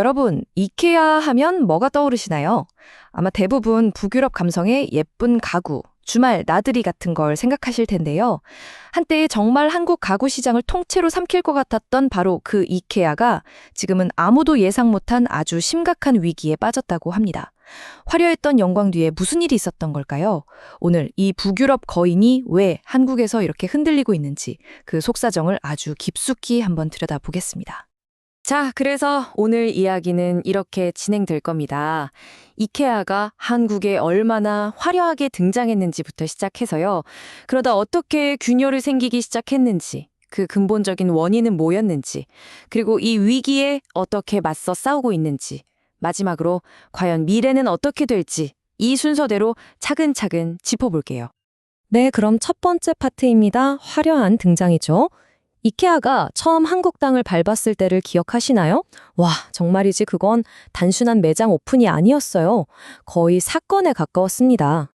여러분, 이케아 하면 뭐가 떠오르시나요? 아마 대부분 북유럽 감성의 예쁜 가구, 주말 나들이 같은 걸 생각하실 텐데요. 한때 정말 한국 가구 시장을 통째로 삼킬 것 같았던 바로 그 이케아가 지금은 아무도 예상 못한 아주 심각한 위기에 빠졌다고 합니다. 화려했던 영광 뒤에 무슨 일이 있었던 걸까요? 오늘 이 북유럽 거인이 왜 한국에서 이렇게 흔들리고 있는지 그 속사정을 아주 깊숙이 한번 들여다보겠습니다. 자, 그래서 오늘 이야기는 이렇게 진행될 겁니다. 이케아가 한국에 얼마나 화려하게 등장했는지부터 시작해서요. 그러다 어떻게 균열을 생기기 시작했는지, 그 근본적인 원인은 뭐였는지, 그리고 이 위기에 어떻게 맞서 싸우고 있는지, 마지막으로 과연 미래는 어떻게 될지 이 순서대로 차근차근 짚어볼게요. 네, 그럼 첫 번째 파트입니다. 화려한 등장이죠. 이케아가 처음 한국 땅을 밟았을 때를 기억하시나요? 와, 정말이지 그건 단순한 매장 오픈이 아니었어요. 거의 사건에 가까웠습니다.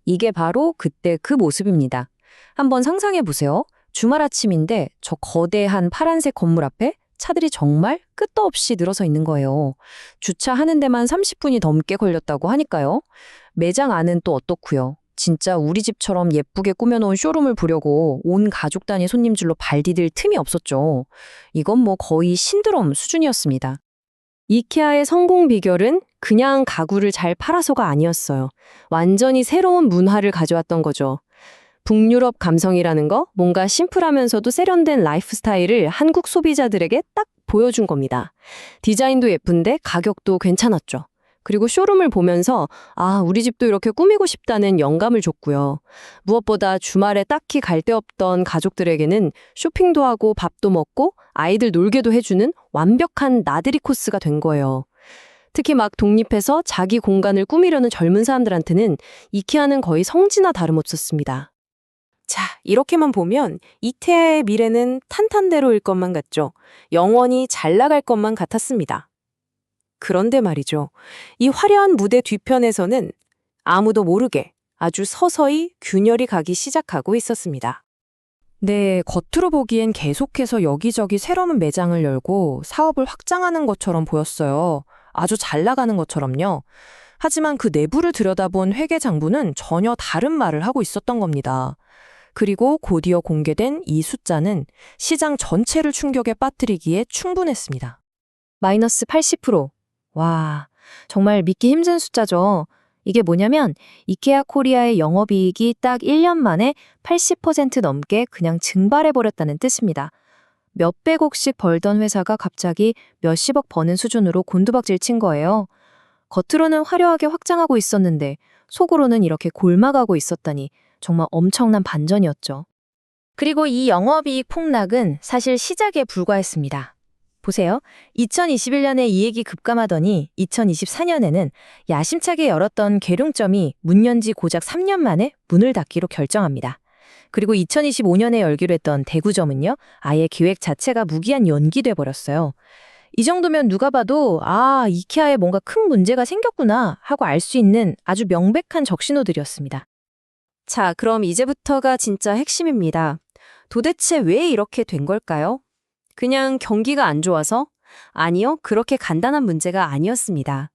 이게 바로 그때 그 모습입니다. 한번 상상해 보세요. 주말 아침인데 저 거대한 파란색 건물 앞에 차들이 정말 끝도 없이 늘어서 있는 거예요. 주차하는 데만 30분이 넘게 걸렸다고 하니까요. 매장 안은 또 어떻고요? 진짜 우리 집처럼 예쁘게 꾸며놓은 쇼룸을 보려고 온 가족 단위 손님줄로 발 디딜 틈이 없었죠. 이건 뭐 거의 신드롬 수준이었습니다. 이케아의 성공 비결은 그냥 가구를 잘 팔아서가 아니었어요. 완전히 새로운 문화를 가져왔던 거죠. 북유럽 감성이라는 거, 뭔가 심플하면서도 세련된 라이프 스타일을 한국 소비자들에게 딱 보여준 겁니다. 디자인도 예쁜데 가격도 괜찮았죠. 그리고 쇼룸을 보면서 아, 우리 집도 이렇게 꾸미고 싶다는 영감을 줬고요. 무엇보다 주말에 딱히 갈 데 없던 가족들에게는 쇼핑도 하고 밥도 먹고 아이들 놀게도 해주는 완벽한 나들이 코스가 된 거예요. 특히 막 독립해서 자기 공간을 꾸미려는 젊은 사람들한테는 이케아는 거의 성지나 다름없었습니다. 자, 이렇게만 보면 이케아의 미래는 탄탄대로일 것만 같죠. 영원히 잘 나갈 것만 같았습니다. 그런데 말이죠. 이 화려한 무대 뒤편에서는 아무도 모르게 아주 서서히 균열이 가기 시작하고 있었습니다. 네, 겉으로 보기엔 계속해서 여기저기 새로운 매장을 열고 사업을 확장하는 것처럼 보였어요. 아주 잘 나가는 것처럼요. 하지만 그 내부를 들여다본 회계장부는 전혀 다른 말을 하고 있었던 겁니다. 그리고 곧이어 공개된 이 숫자는 시장 전체를 충격에 빠뜨리기에 충분했습니다. 마이너스 80%. 와, 정말 믿기 힘든 숫자죠. 이게 뭐냐면 이케아 코리아의 영업이익이 딱 1년 만에 80% 넘게 그냥 증발해버렸다는 뜻입니다. 몇백억씩 벌던 회사가 갑자기 몇십억 버는 수준으로 곤두박질 친 거예요. 겉으로는 화려하게 확장하고 있었는데 속으로는 이렇게 골마가고 있었다니 정말 엄청난 반전이었죠. 그리고 이 영업이익 폭락은 사실 시작에 불과했습니다. 보세요. 2021년에 이익이 급감하더니 2024년에는 야심차게 열었던 계룡점이 문 연 지 고작 3년 만에 문을 닫기로 결정합니다. 그리고 2025년에 열기로 했던 대구점은요, 아예 계획 자체가 무기한 연기돼 버렸어요. 이 정도면 누가 봐도 아, 이케아에 뭔가 큰 문제가 생겼구나 하고 알 수 있는 아주 명백한 적신호들이었습니다. 자, 그럼 이제부터가 진짜 핵심입니다. 도대체 왜 이렇게 된 걸까요? 그냥 경기가 안 좋아서? 아니요, 그렇게 간단한 문제가 아니었습니다.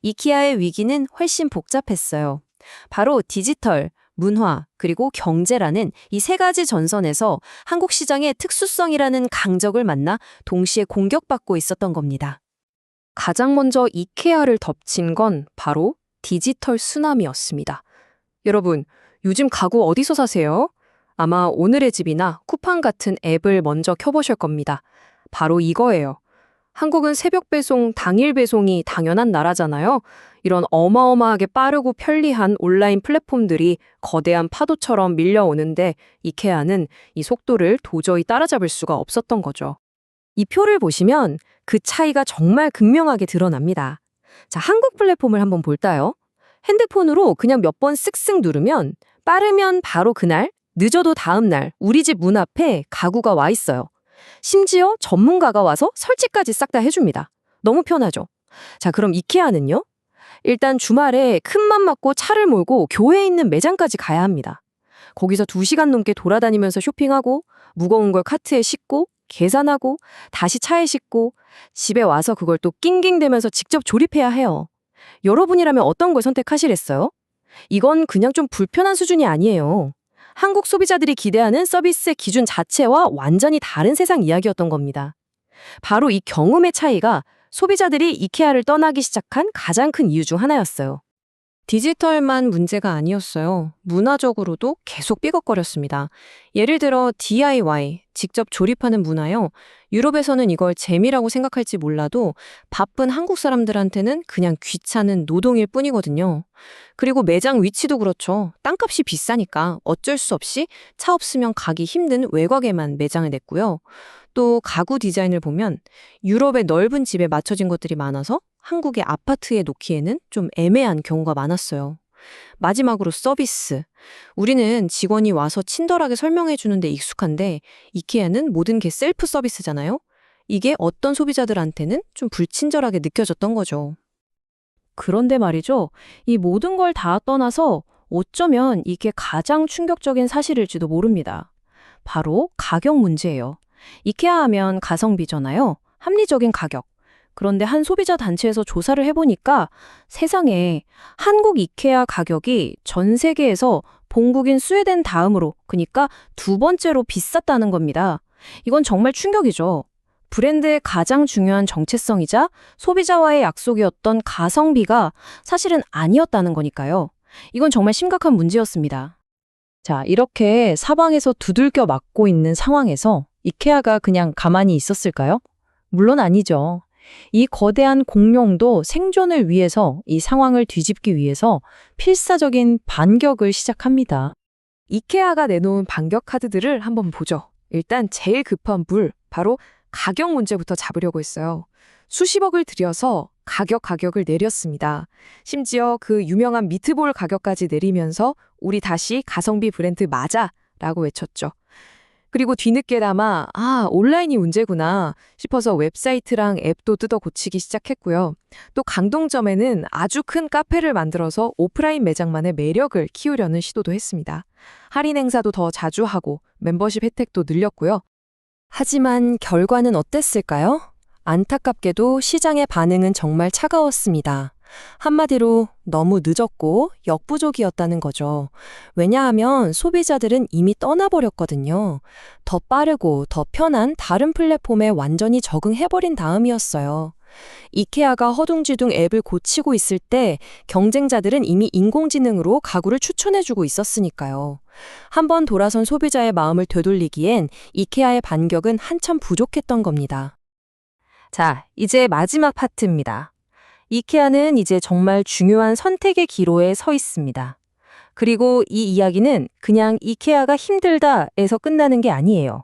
이케아의 위기는 훨씬 복잡했어요. 바로 디지털, 문화, 그리고 경제라는 이 세 가지 전선에서 한국 시장의 특수성이라는 강적을 만나 동시에 공격받고 있었던 겁니다. 가장 먼저 이케아를 덮친 건 바로 디지털 쓰나미였습니다. 여러분, 요즘 가구 어디서 사세요? 아마 오늘의 집이나 쿠팡 같은 앱을 먼저 켜보실 겁니다. 바로 이거예요. 한국은 새벽 배송, 당일 배송이 당연한 나라잖아요. 이런 어마어마하게 빠르고 편리한 온라인 플랫폼들이 거대한 파도처럼 밀려오는데 이케아는 이 속도를 도저히 따라잡을 수가 없었던 거죠. 이 표를 보시면 그 차이가 정말 극명하게 드러납니다. 자, 한국 플랫폼을 한번 볼까요? 핸드폰으로 그냥 몇 번 쓱쓱 누르면 빠르면 바로 그날, 늦어도 다음 날 우리 집 문 앞에 가구가 와 있어요. 심지어 전문가가 와서 설치까지 싹 다 해줍니다. 너무 편하죠? 자, 그럼 이케아는요? 일단 주말에 큰맘 먹고 차를 몰고 교회에 있는 매장까지 가야 합니다. 거기서 2시간 넘게 돌아다니면서 쇼핑하고 무거운 걸 카트에 싣고 계산하고 다시 차에 싣고 집에 와서 그걸 또 낑낑대면서 직접 조립해야 해요. 여러분이라면 어떤 걸 선택하시겠어요? 이건 그냥 좀 불편한 수준이 아니에요. 한국 소비자들이 기대하는 서비스의 기준 자체와 완전히 다른 세상 이야기였던 겁니다. 바로 이 경험의 차이가 소비자들이 이케아를 떠나기 시작한 가장 큰 이유 중 하나였어요. 디지털만 문제가 아니었어요. 문화적으로도 계속 삐걱거렸습니다. 예를 들어 DIY, 직접 조립하는 문화요. 유럽에서는 이걸 재미라고 생각할지 몰라도 바쁜 한국 사람들한테는 그냥 귀찮은 노동일 뿐이거든요. 그리고 매장 위치도 그렇죠. 땅값이 비싸니까 어쩔 수 없이 차 없으면 가기 힘든 외곽에만 매장을 냈고요. 또 가구 디자인을 보면 유럽의 넓은 집에 맞춰진 것들이 많아서 한국의 아파트에 놓기에는 좀 애매한 경우가 많았어요. 마지막으로 서비스. 우리는 직원이 와서 친절하게 설명해 주는데 익숙한데 이케아는 모든 게 셀프 서비스잖아요. 이게 어떤 소비자들한테는 좀 불친절하게 느껴졌던 거죠. 그런데 말이죠. 이 모든 걸 다 떠나서 어쩌면 이게 가장 충격적인 사실일지도 모릅니다. 바로 가격 문제예요. 이케아 하면 가성비잖아요. 합리적인 가격. 그런데 한 소비자 단체에서 조사를 해보니까 세상에 한국 이케아 가격이 전 세계에서 본국인 스웨덴 다음으로, 그러니까 두 번째로 비쌌다는 겁니다. 이건 정말 충격이죠. 브랜드의 가장 중요한 정체성이자 소비자와의 약속이었던 가성비가 사실은 아니었다는 거니까요. 이건 정말 심각한 문제였습니다. 자, 이렇게 사방에서 두들겨 맞고 있는 상황에서 이케아가 그냥 가만히 있었을까요? 물론 아니죠. 이 거대한 공룡도 생존을 위해서 이 상황을 뒤집기 위해서 필사적인 반격을 시작합니다. 이케아가 내놓은 반격 카드들을 한번 보죠. 일단 제일 급한 불, 바로 가격 문제부터 잡으려고 했어요. 수십억을 들여서 가격을 내렸습니다. 심지어 그 유명한 미트볼 가격까지 내리면서 우리 다시 가성비 브랜드 맞아 라고 외쳤죠. 그리고 뒤늦게나마 온라인이 문제구나 싶어서 웹사이트랑 앱도 뜯어 고치기 시작했고요. 또 강동점에는 아주 큰 카페를 만들어서 오프라인 매장만의 매력을 키우려는 시도도 했습니다. 할인 행사도 더 자주 하고 멤버십 혜택도 늘렸고요. 하지만 결과는 어땠을까요? 안타깝게도 시장의 반응은 정말 차가웠습니다. 한마디로 너무 늦었고 역부족이었다는 거죠. 왜냐하면 소비자들은 이미 떠나버렸거든요. 더 빠르고 더 편한 다른 플랫폼에 완전히 적응해버린 다음이었어요. 이케아가 허둥지둥 앱을 고치고 있을 때 경쟁자들은 이미 인공지능으로 가구를 추천해주고 있었으니까요. 한번 돌아선 소비자의 마음을 되돌리기엔 이케아의 반격은 한참 부족했던 겁니다. 자, 이제 마지막 파트입니다. 이케아는 이제 정말 중요한 선택의 기로에 서 있습니다. 그리고 이 이야기는 그냥 이케아가 힘들다에서 끝나는 게 아니에요.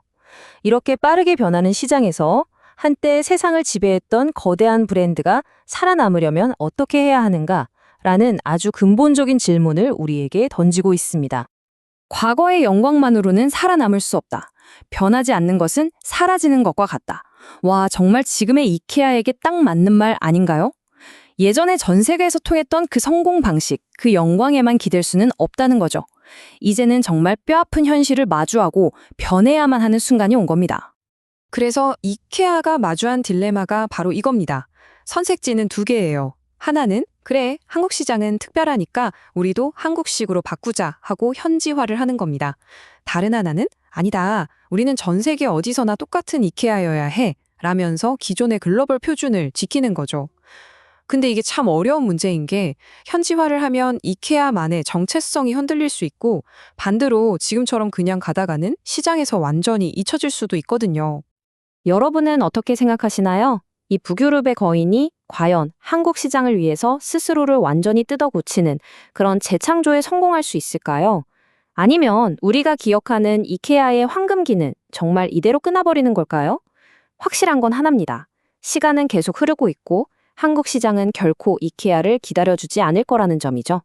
이렇게 빠르게 변하는 시장에서 한때 세상을 지배했던 거대한 브랜드가 살아남으려면 어떻게 해야 하는가라는 아주 근본적인 질문을 우리에게 던지고 있습니다. 과거의 영광만으로는 살아남을 수 없다. 변하지 않는 것은 사라지는 것과 같다. 와, 정말 지금의 이케아에게 딱 맞는 말 아닌가요? 예전에 전 세계에서 통했던 그 성공 방식, 그 영광에만 기댈 수는 없다는 거죠. 이제는 정말 뼈아픈 현실을 마주하고 변해야만 하는 순간이 온 겁니다. 그래서 이케아가 마주한 딜레마가 바로 이겁니다. 선택지는 두 개예요. 하나는 그래, 한국 시장은 특별하니까 우리도 한국식으로 바꾸자 하고 현지화를 하는 겁니다. 다른 하나는 아니다, 우리는 전 세계 어디서나 똑같은 이케아여야 해 라면서 기존의 글로벌 표준을 지키는 거죠. 근데 이게 참 어려운 문제인 게 현지화를 하면 이케아만의 정체성이 흔들릴 수 있고 반대로 지금처럼 그냥 가다가는 시장에서 완전히 잊혀질 수도 있거든요. 여러분은 어떻게 생각하시나요? 이 북유럽의 거인이 과연 한국 시장을 위해서 스스로를 완전히 뜯어 고치는 그런 재창조에 성공할 수 있을까요? 아니면 우리가 기억하는 이케아의 황금기는 정말 이대로 끝나버리는 걸까요? 확실한 건 하나입니다. 시간은 계속 흐르고 있고 한국 시장은 결코 이케아를 기다려주지 않을 거라는 점이죠.